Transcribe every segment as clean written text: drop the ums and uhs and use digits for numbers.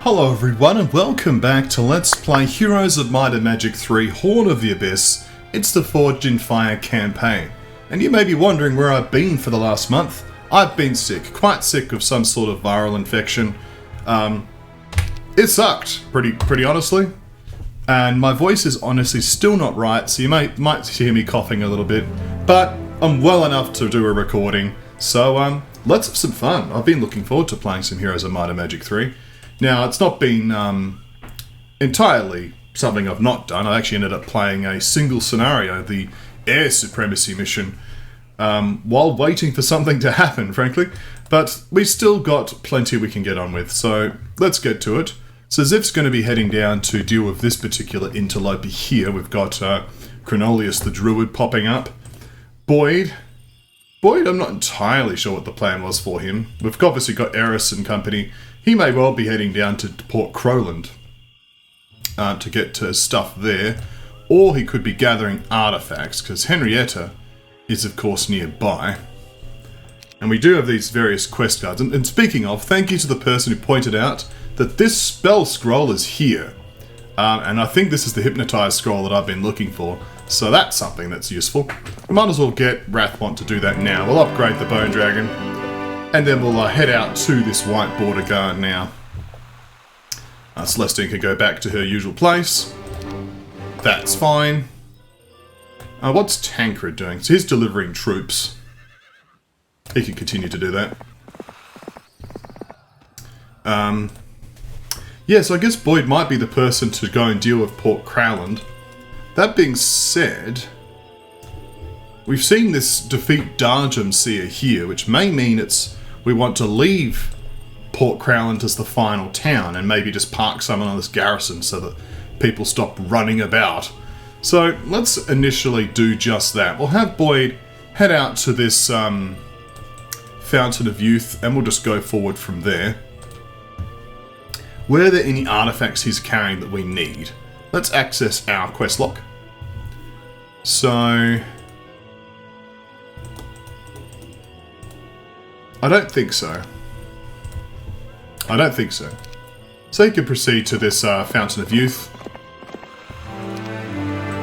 Hello everyone and welcome back to Let's Play Heroes of Might and Magic 3 Horn of the Abyss. It's the Forged in Fire campaign. And you may be wondering where I've been for the last month. I've been sick, quite sick of some sort of viral infection. It sucked, pretty honestly. And my voice is honestly still not right, so you might hear me coughing a little bit. But I'm well enough to do a recording, so let's have some fun. I've been looking forward to playing some Heroes of Might and Magic 3. Now, it's not been entirely something I've not done. I actually ended up playing a single scenario, the Air Supremacy mission, while waiting for something to happen, frankly. But we still got plenty we can get on with, so let's get to it. So Ziv's going to be heading down to deal with this particular interloper here. We've got Chronolius the Druid popping up. Boyd, I'm not entirely sure what the plan was for him. We've obviously got Eris and company. He may well be heading down to Port Crowland to get to stuff there. Or he could be gathering artifacts, because Henrietta is of course nearby. And we do have these various quest cards. And speaking of, thank you to the person who pointed out that this spell scroll is here. And I think this is the Hypnotize scroll that I've been looking for. So that's something that's useful. We might as well get Rathwant to do that now. We'll upgrade the Bone Dragon. And then we'll head out to this white border guard now. Celestine can go back to her usual place. That's fine. What's Tancred doing? So he's delivering troops. He can continue to do that. Yeah, so I guess Boyd might be the person to go and deal with Port Crowland. That being said, we've seen this defeat Darjum Seer here, which may mean we want to leave Port Crowland as the final town and maybe just park someone on this garrison so that people stop running about. So let's initially do just that. We'll have Boyd head out to this Fountain of Youth and we'll just go forward from there. Were there any artifacts he's carrying that we need? Let's access our quest log. So I don't think so. So he can proceed to this Fountain of Youth.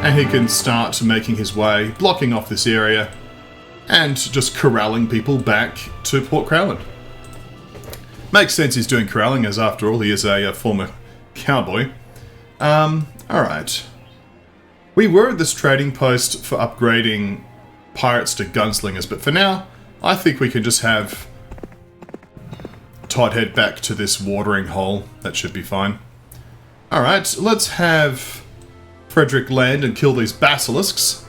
And he can start making his way, blocking off this area, and just corralling people back to Port Crowland. Makes sense he's doing corralling, as after all he is a former cowboy. Alright. We were at this trading post for upgrading pirates to gunslingers, but for now, I think we can just have Todd head back to this watering hole. That should be fine. Alright, let's have Frederick land and kill these basilisks,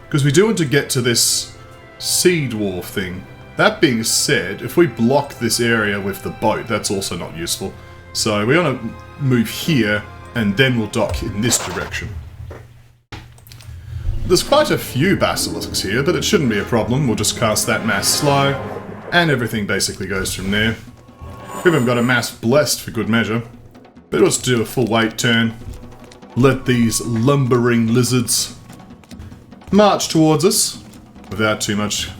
because we do want to get to this sea dwarf thing. That being said, if we block this area with the boat, that's also not useful. So we want to move here, and then we'll dock in this direction. There's quite a few basilisks here, but it shouldn't be a problem. We'll just cast that mass slow, and everything basically goes from there. We haven't got a mass blessed for good measure, but let's do a full weight turn. Let these lumbering lizards march towards us without too much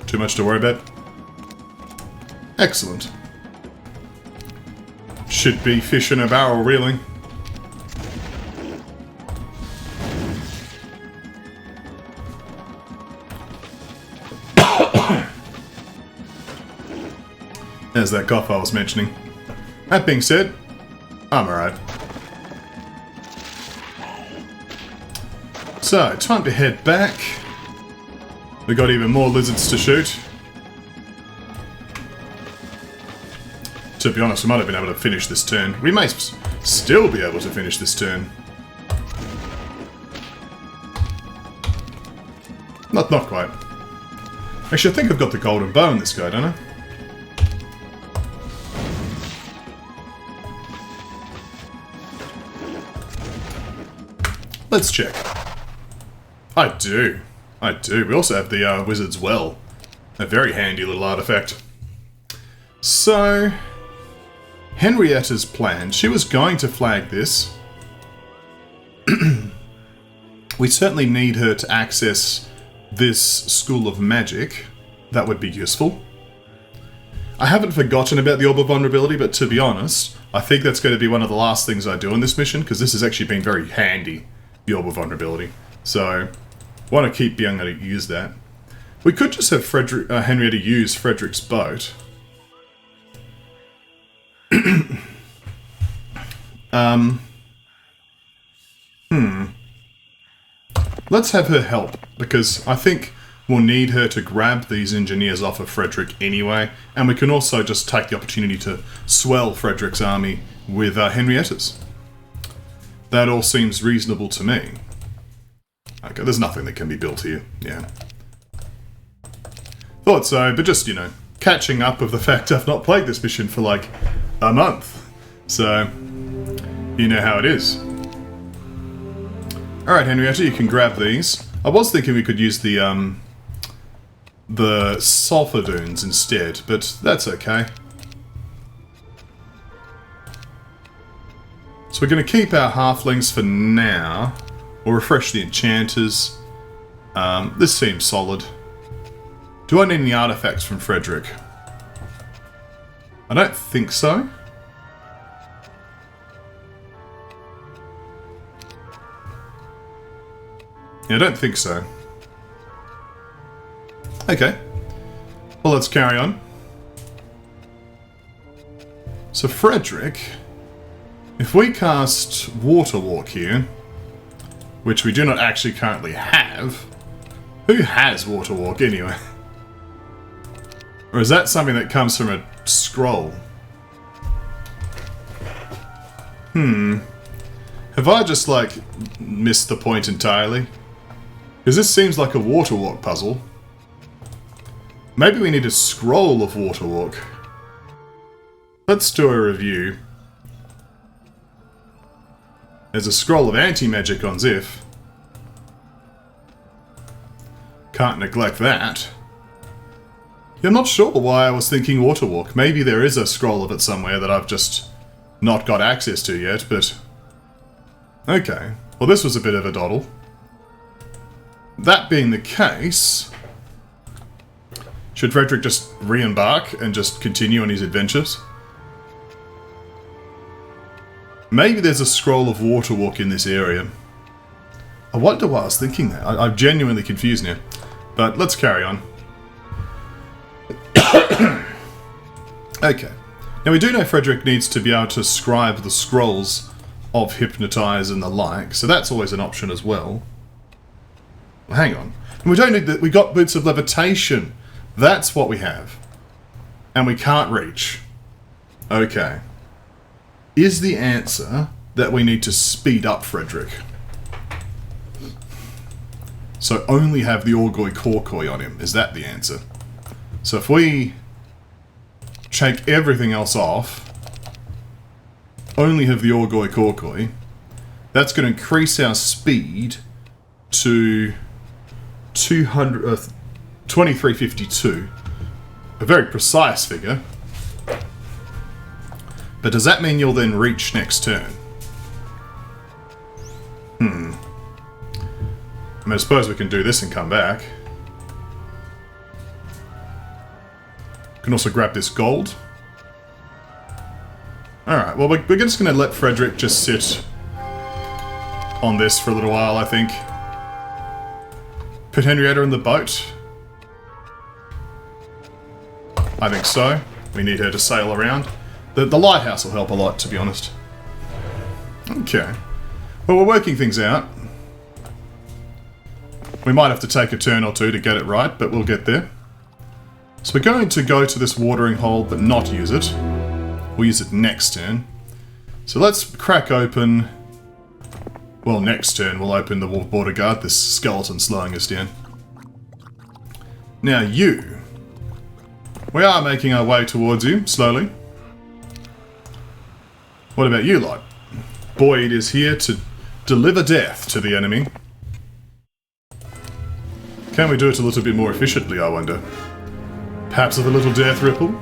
to worry about. Excellent. Should be fish in a barrel, really. There's that cough I was mentioning. That being said, I'm alright. So, time to head back. We got even more lizards to shoot. To be honest, we might have been able to finish this turn. We may still be able to finish this turn. Not quite. Actually, I think I've got the golden bow in this guy, don't I? Let's check. I do. We also have the Wizard's Well. A very handy little artifact. So, Henrietta's plan. She was going to flag this. We certainly need her to access this School of Magic. That would be useful. I haven't forgotten about the Orb of Vulnerability, but to be honest, I think that's going to be one of the last things I do on this mission, because this has actually been very handy, the Orb of Vulnerability. So, want to keep being able to use that. We could just have Henrietta use Frederick's boat. Let's have her help, because I think we'll need her to grab these engineers off of Frederick anyway, and we can also just take the opportunity to swell Frederick's army with Henrietta's. That all seems reasonable to me. Okay, there's nothing that can be built here, yeah. Thought so, but just, you know, catching up of the fact I've not played this mission for like a month. So, you know how it is. Alright, Henrietta, you can grab these. I was thinking we could use the sulfur dunes instead, but that's okay. So we're going to keep our halflings for now. We'll refresh the enchanters. This seems solid. Do I need any artifacts from Frederick? I don't think so. Yeah, I don't think so. Okay. Well, let's carry on. So Frederick, if we cast Water Walk here, which we do not actually currently have, who has Water Walk anyway? Or is that something that comes from a scroll? Have I just, like, missed the point entirely? Because this seems like a Water Walk puzzle. Maybe we need a scroll of Water Walk. Let's do a review. There's a scroll of anti-magic on Ziff. Can't neglect that. Yeah, I'm not sure why I was thinking Water Walk. Maybe there is a scroll of it somewhere that I've just not got access to yet, but... Okay. Well, this was a bit of a doddle. That being the case... Should Frederick just re-embark and just continue on his adventures? Maybe there's a scroll of Water Walk in this area. I wonder why I was thinking that. I'm genuinely confused now. But let's carry on. Okay. Now we do know Frederick needs to be able to scribe the scrolls of Hypnotize and the like, so that's always an option as well. Well, hang on. And we don't need that. We got Boots of Levitation. That's what we have. And we can't reach. Okay. Is the answer that we need to speed up Frederick? So only have the Orgoi Korkoi on him. Is that the answer? So if we take everything else off, only have the Orgoi Korkoi, that's going to increase our speed to 2352. A very precise figure. But does that mean you'll then reach next turn? I mean, I suppose we can do this and come back. Can also grab this gold. Alright, well, we're just going to let Frederick just sit on this for a little while, I think. Put Henrietta in the boat. I think so. We need her to sail around. The lighthouse will help a lot, to be honest. Okay. Well, we're working things out. We might have to take a turn or two to get it right, but we'll get there. So we're going to go to this watering hole, but not use it. We'll use it next turn. So let's crack open... Well, next turn we'll open the border guard, this skeleton slowing us down. Now you... We are making our way towards you, slowly. What about you lot? Boyd is here to deliver death to the enemy. Can we do it a little bit more efficiently, I wonder? Perhaps with a little death ripple?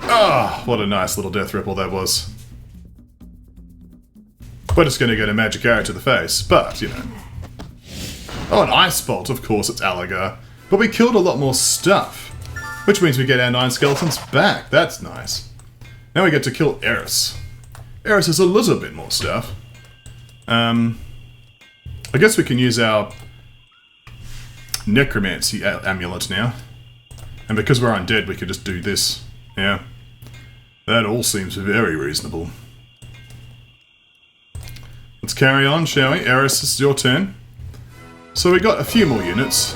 Ah, what a nice little death ripple that was. We're just going to get a magic arrow to the face, but, you know. Oh, an ice bolt, of course, it's Alagar. But we killed a lot more stuff. Which means we get our 9 skeletons back. That's nice. Now we get to kill Eris. Eris has a little bit more stuff. I guess we can use our necromancy amulet now. And because we're undead, we could just do this. Yeah. That all seems very reasonable. Let's carry on, shall we? Eris, it's your turn. So we got a few more units.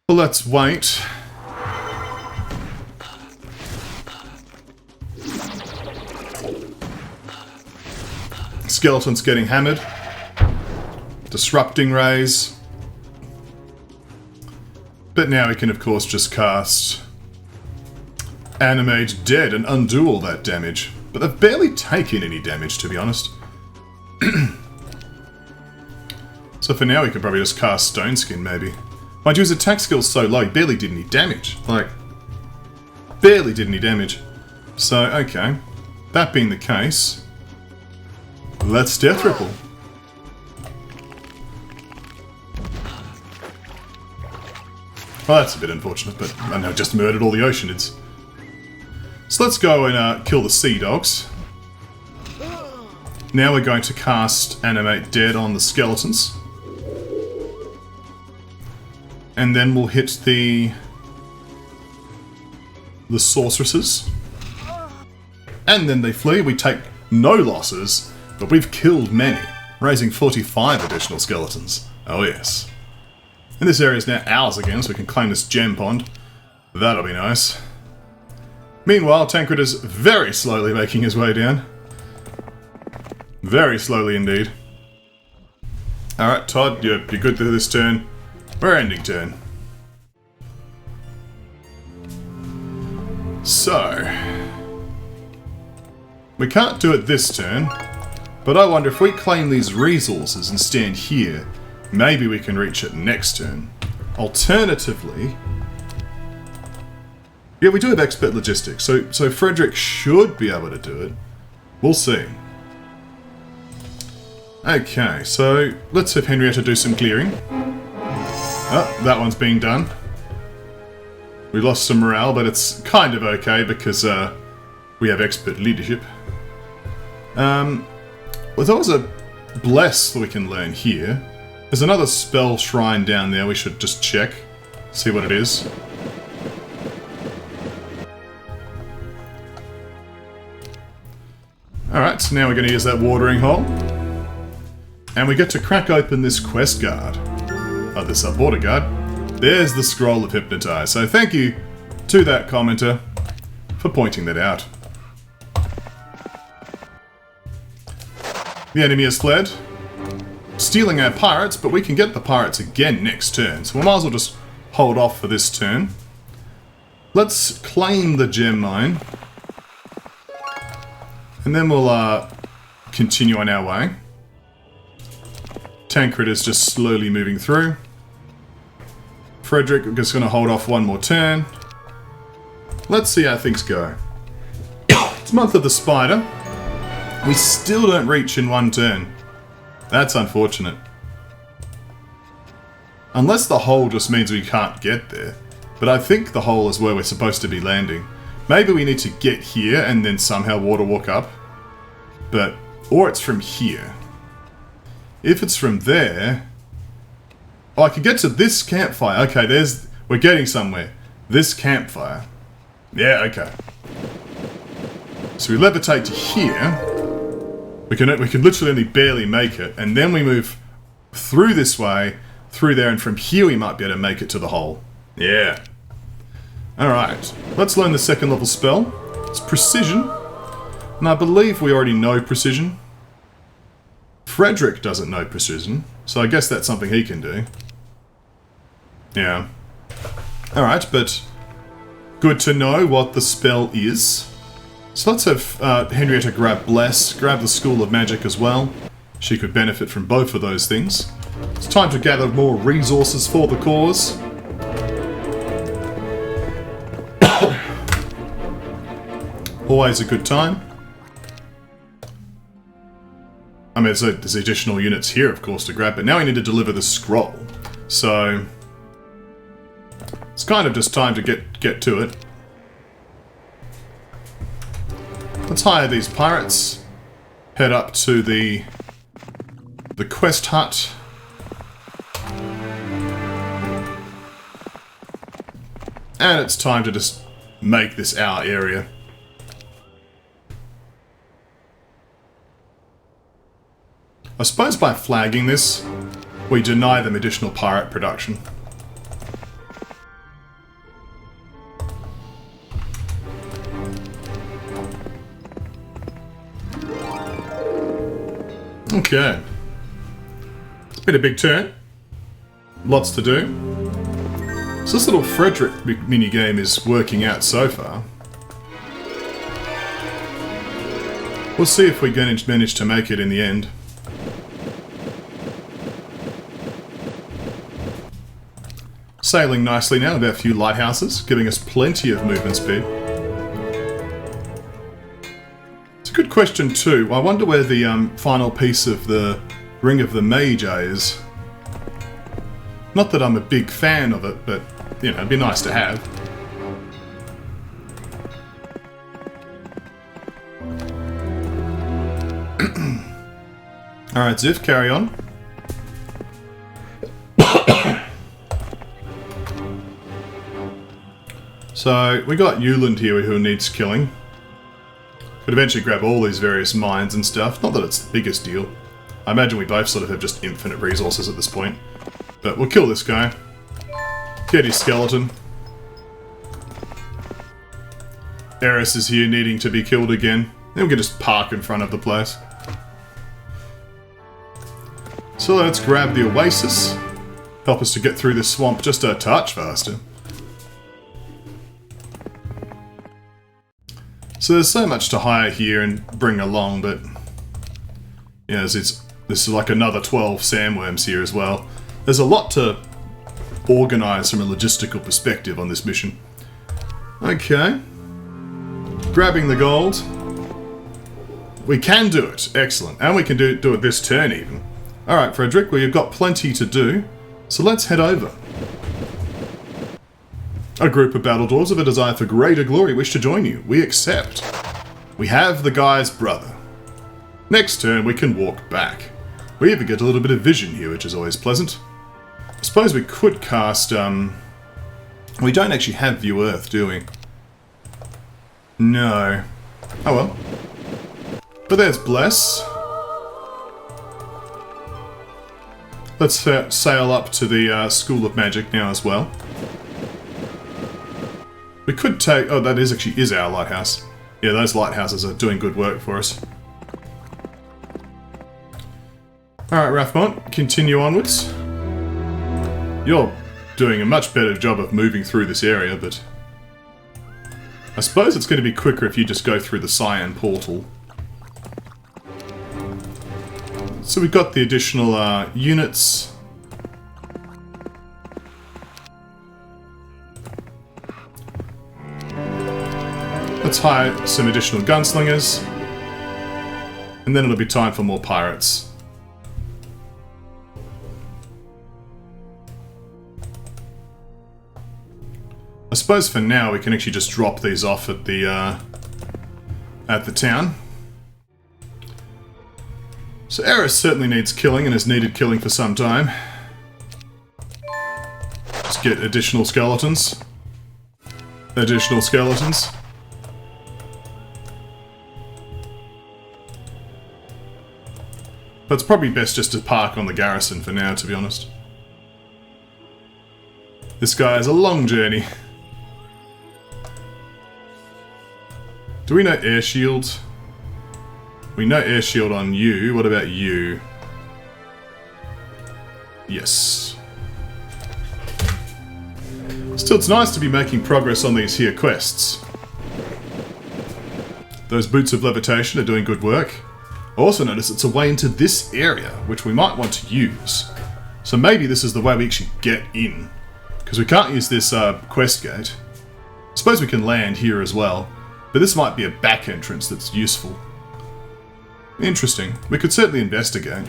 Well, let's wait. Skeleton's getting hammered. Disrupting rays. But now we can, of course, just cast Animate Dead and undo all that damage. But they've barely taken any damage, to be honest. So for now, we could probably just cast Stone Skin, maybe. Mind you, his attack skill's so low, he barely did any damage. Like, barely did any damage. So, okay. That being the case, let's Death Ripple. Well, that's a bit unfortunate, but I know just murdered all the Oceanids. So let's go and kill the Sea Dogs. Now we're going to cast Animate Dead on the Skeletons. And then we'll hit the Sorceresses. And then they flee. We take no losses, but we've killed many, raising 45 additional skeletons. Oh yes. And this area is now ours again, so we can claim this gem pond. That'll be nice. Meanwhile, Tancred is very slowly making his way down. Very slowly indeed. Alright, Todd, you're good through this turn. We're ending turn. So, we can't do it this turn, but I wonder if we claim these resources and stand here, maybe we can reach it next turn. Alternatively, yeah, we do have expert logistics, so Frederick should be able to do it. We'll see. Okay, so let's have Henrietta do some clearing. Oh, that one's being done. We lost some morale, but it's kind of okay because we have expert leadership. Well, there was a bless that we can learn here. There's another spell shrine down there we should just check. See what it is. Alright, so now we're going to use that watering hole. And we get to crack open this quest card. Oh, this border guard. There's the scroll of Hypnotize. So thank you to that commenter for pointing that out. The enemy has fled, stealing our pirates, but we can get the pirates again next turn. So we might as well just hold off for this turn. Let's claim the gem mine. And then we'll continue on our way. Tancred is just slowly moving through. Frederick is just going to hold off one more turn. Let's see how things go. It's Month of the Spider. We still don't reach in one turn. That's unfortunate. Unless the hole just means we can't get there. But I think the hole is where we're supposed to be landing. Maybe we need to get here and then somehow water walk up. But, or it's from here. If it's from there... Oh, I could get to this campfire. Okay, we're getting somewhere. This campfire. Yeah, okay. So we levitate to here. We can literally only barely make it. And then we move through this way, through there, and from here we might be able to make it to the hole. Yeah. Alright. Let's learn the second level spell. It's Precision. And I believe we already know Precision. Frederick doesn't know Precision, so I guess that's something he can do. Yeah. Alright, but good to know what the spell is. So let's have Henrietta grab Bless, grab the School of Magic as well. She could benefit from both of those things. It's time to gather more resources for the cause. Always a good time. I mean, there's additional units here, of course, to grab, but now we need to deliver the scroll. So, It's kind of just time to get to it. Let's hire these pirates. Head up to the quest hut. And it's time to just make this our area. I suppose by flagging this, we deny them additional pirate production. Okay. It's been a big turn. Lots to do. So this little Frederick minigame is working out so far. We'll see if we're going to manage to make it in the end. Sailing nicely now, about a few lighthouses, giving us plenty of movement speed. It's a good question too. I wonder where the final piece of the Ring of the Magi is. Not that I'm a big fan of it, but, you know, it'd be nice to have. Alright, Ziff, carry on. So, we got Euland here who needs killing. Could eventually grab all these various mines and stuff. Not that it's the biggest deal. I imagine we both sort of have just infinite resources at this point. But we'll kill this guy. Get his skeleton. Eris is here needing to be killed again. Then we can just park in front of the place. So let's grab the Oasis. Help us to get through this swamp just a touch faster. So there's so much to hire here and bring along, but yeah, this is like another 12 sandworms here as well. There's a lot to organise from a logistical perspective on this mission. Okay. Grabbing the gold. We can do it. Excellent. And we can do it this turn even. Alright, Frederick, well, you've got plenty to do, so let's head over. A group of battle dwarves of a desire for greater glory wish to join you. We accept. We have the guy's brother. Next turn, we can walk back. We even get a little bit of vision here, which is always pleasant. I suppose we could cast, we don't actually have View Earth, do we? No. Oh well. But there's Bless. Let's sail up to the School of Magic now as well. We could take... Oh, that actually is our lighthouse. Yeah, those lighthouses are doing good work for us. Alright, Rathmont, continue onwards. You're doing a much better job of moving through this area, but... I suppose it's going to be quicker if you just go through the Cyan portal. So we've got the additional units. Let's hire some additional gunslingers. And then it'll be time for more pirates. I suppose for now we can actually just drop these off at the town. So Eris certainly needs killing and has needed killing for some time. Just get additional skeletons. Additional skeletons. But it's probably best just to park on the garrison for now, to be honest. This guy has a long journey. Do we know air shield? We know air shield on you. What about you? Yes. Still, it's nice to be making progress on these here quests. Those boots of levitation are doing good work. I also notice it's a way into this area, which we might want to use. So maybe this is the way we actually get in. Because we can't use this quest gate. I suppose we can land here as well. But this might be a back entrance that's useful. Interesting. We could certainly investigate.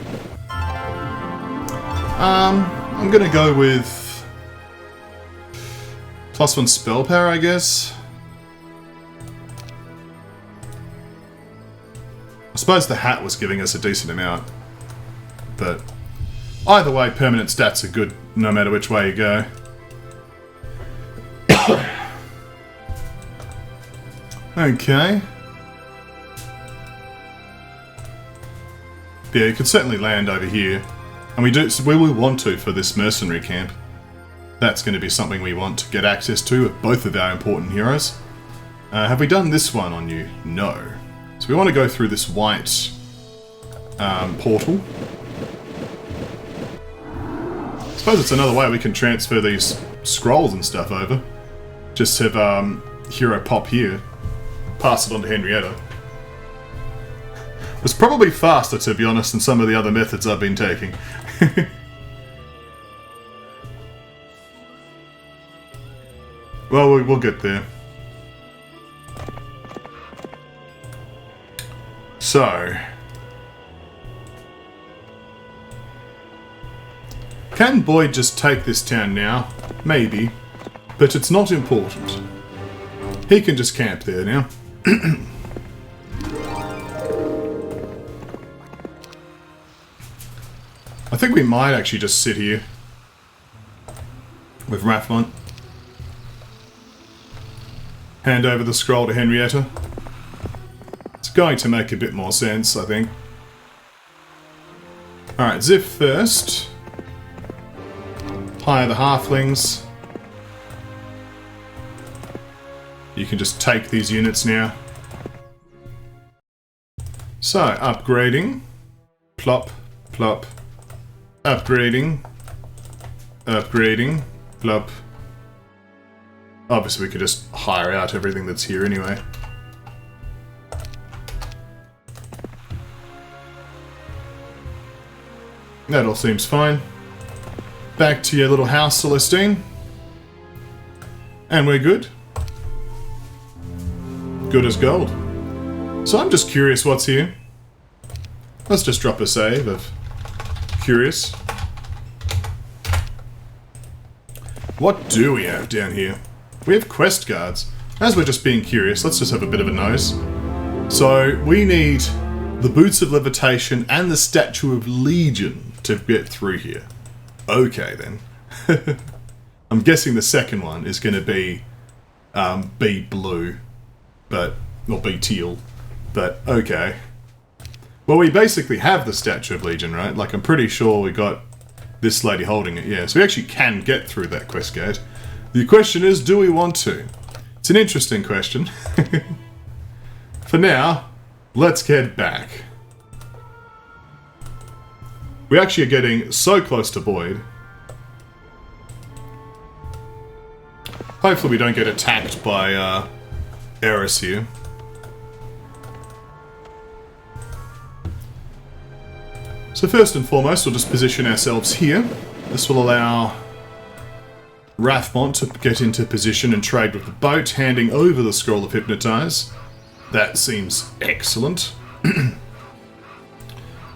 I'm gonna go with... +1 spell power, I guess. I suppose the hat was giving us a decent amount. But either way, permanent stats are good no matter which way you go. Okay. Yeah, you could certainly land over here. And we will want to for this mercenary camp. That's going to be something we want to get access to with both of our important heroes. Have we done this one on you? No. So we want to go through this white portal. I suppose it's another way we can transfer these scrolls and stuff over. Just have hero pop here. Pass it on to Henrietta. It's probably faster, to be honest, than some of the other methods I've been taking. Well, we'll get there. So... can Boyd just take this town now? Maybe. But it's not important. He can just camp there now. I think we might actually just sit here with Rathmont. Hand over the scroll to Henrietta. It's going to make a bit more sense, I think. Alright, Ziff first. Hire the halflings. You can just take these units now. So, upgrading. Plop, plop. Upgrading. Upgrading. Plop. Obviously we could just hire out everything that's here anyway. That all seems fine. Back to your little house, Celestine. And we're good. Good as gold. So I'm just curious what's here. Let's just drop a save of curious. What do we have down here? We have quest cards. As we're just being curious, let's just have a bit of a nose. So we need the Boots of Levitation and the Statue of Legion to get through here. Okay then. I'm guessing the second one is going to be blue, but or be teal. But okay. Well, we basically have the Statue of Legion, right? Like, I'm pretty sure we got this lady holding it, yeah. So we actually can get through that quest gate. The question is, do we want to? It's an interesting question. For now, let's get back. We actually are getting so close to Boyd. Hopefully we don't get attacked by Eris here. So first and foremost, we'll just position ourselves here. This will allow Rathmont to get into position and trade with the boat, handing over the Scroll of Hypnotize. That seems excellent.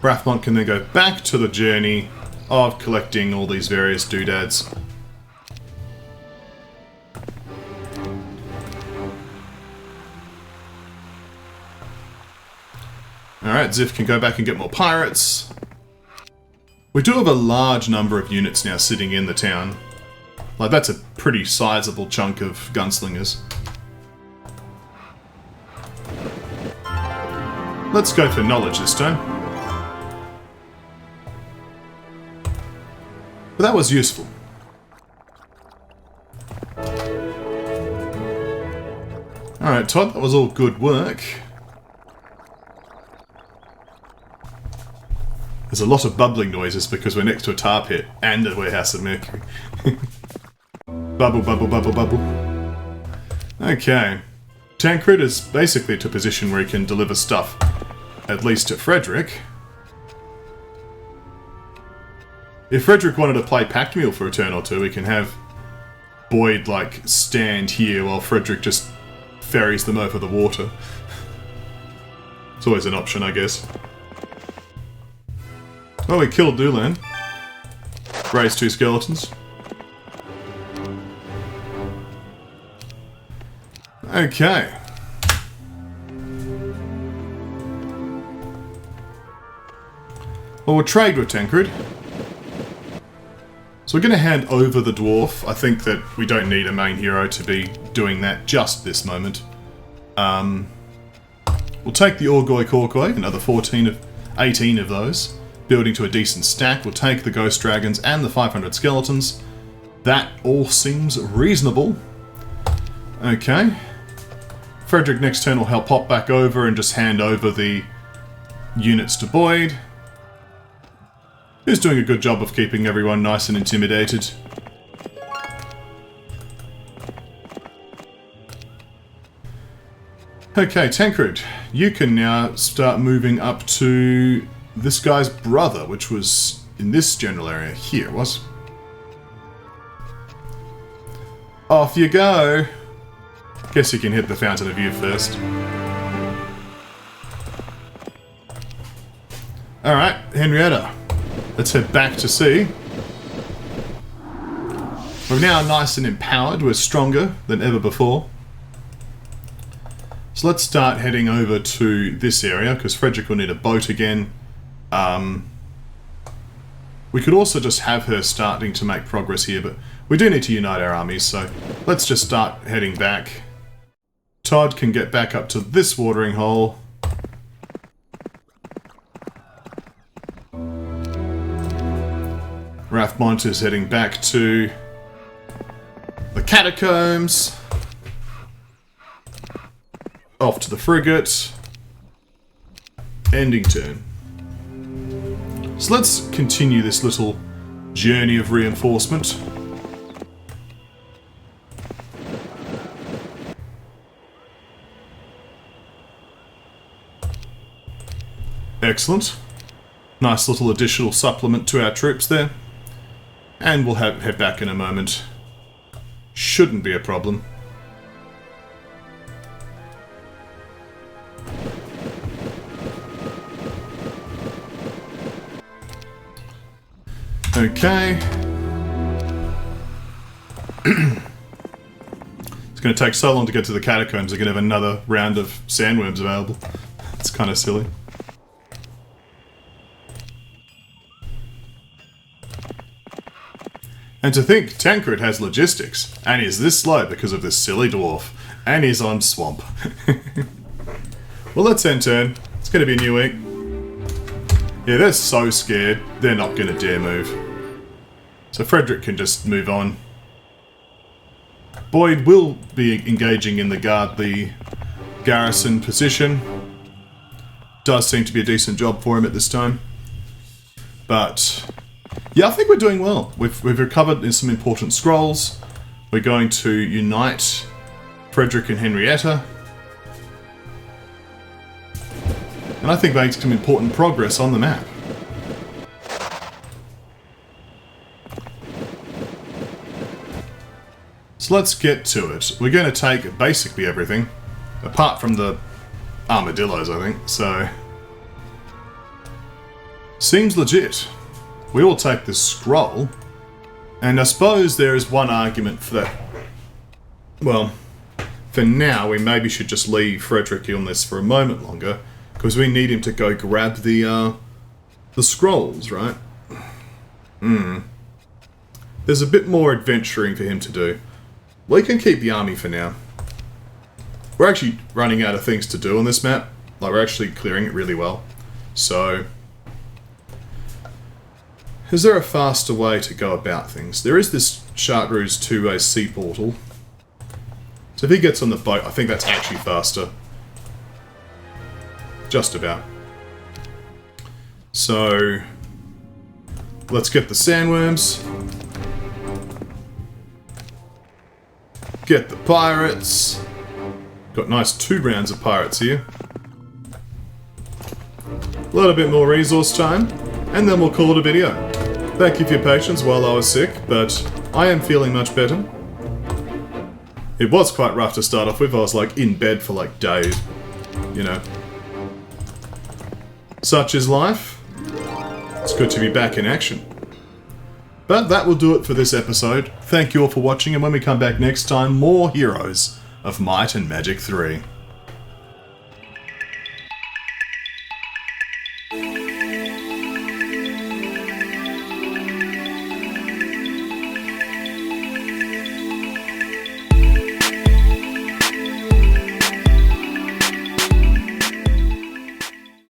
Rathmont can then go back to the journey of collecting all these various doodads. Alright, Ziff can go back and get more pirates. We do have a large number of units now sitting in the town. Like, that's a pretty sizable chunk of gunslingers. Let's go for knowledge this time. But that was useful. Alright, Todd, that was all good work. There's a lot of bubbling noises because we're next to a tar pit and a warehouse of mercury. Bubble, bubble, bubble, bubble. Okay. Tancred is basically to a position where he can deliver stuff, at least to Frederick. If Frederick wanted to play Pack-Mule for a turn or two, we can have Boyd, like, stand here while Frederick just ferries them over the water. It's always an option, I guess. Well, we killed Doolan. Raised 2 skeletons. Okay. Well, we'll trade with Tancred. So we're going to hand over the Dwarf. I think that we don't need a main hero to be doing that just this moment. We'll take the Orgoi Korkoi, another 18 of those, building to a decent stack. We'll take the Ghost Dragons and the 500 Skeletons. That all seems reasonable. Okay. Frederick next turn will help pop back over and just hand over the units to Boyd, who's doing a good job of keeping everyone nice and intimidated. Okay, Tancred, you can now start moving up to this guy's brother, which was in this general area here, was. Off you go! Guess you can hit the Fountain of Youth first. Alright, Henrietta. Let's head back to sea. We're now nice and empowered. We're stronger than ever before. So let's start heading over to this area, because Frederick will need a boat again. We could also just have her starting to make progress here, but we do need to unite our armies, so let's just start heading back. Todd can get back up to this watering hole. Rathmont is heading back to the catacombs. Off to the frigate. Ending turn. So let's continue this little journey of reinforcement. Excellent. Nice little additional supplement to our troops there. And we'll head back in a moment. Shouldn't be a problem. Okay. It's going to take so long to get to the catacombs, they're going to have another round of sandworms available. It's kind of silly. And to think Tancred has logistics, and is this slow because of this silly dwarf, and he's on swamp. Well, let's end turn. It's going to be a new week. Yeah, they're so scared, they're not going to dare move. So Frederick can just move on. Boyd will be engaging in the garrison position. Does seem to be a decent job for him at this time. But yeah, I think we're doing well. We've recovered some important scrolls. We're going to unite Frederick and Henrietta. And I think make some important progress on the map. So let's get to it. We're going to take basically everything, apart from the armadillos, I think, so seems legit. We all take this scroll, and I suppose there is one argument for that. Well, for now, we maybe should just leave Frederick on this for a moment longer, because we need him to go grab the scrolls, right? There's a bit more adventuring for him to do. We can keep the army for now. We're actually running out of things to do on this map. Like, we're actually clearing it really well. So, is there a faster way to go about things? There is this Chartreuse 2-way sea portal. So if he gets on the boat, I think that's actually faster. Just about. So, let's get the sandworms. Get the pirates. Got nice 2 rounds of pirates here. A little bit more resource time, and then we'll call it a video. Thank you for your patience while I was sick, but I am feeling much better. It was quite rough to start off with. I was like in bed for like days, you know. Such is life. It's good to be back in action. But that will do it for this episode. Thank you all for watching, and when we come back next time, more Heroes of Might and Magic 3.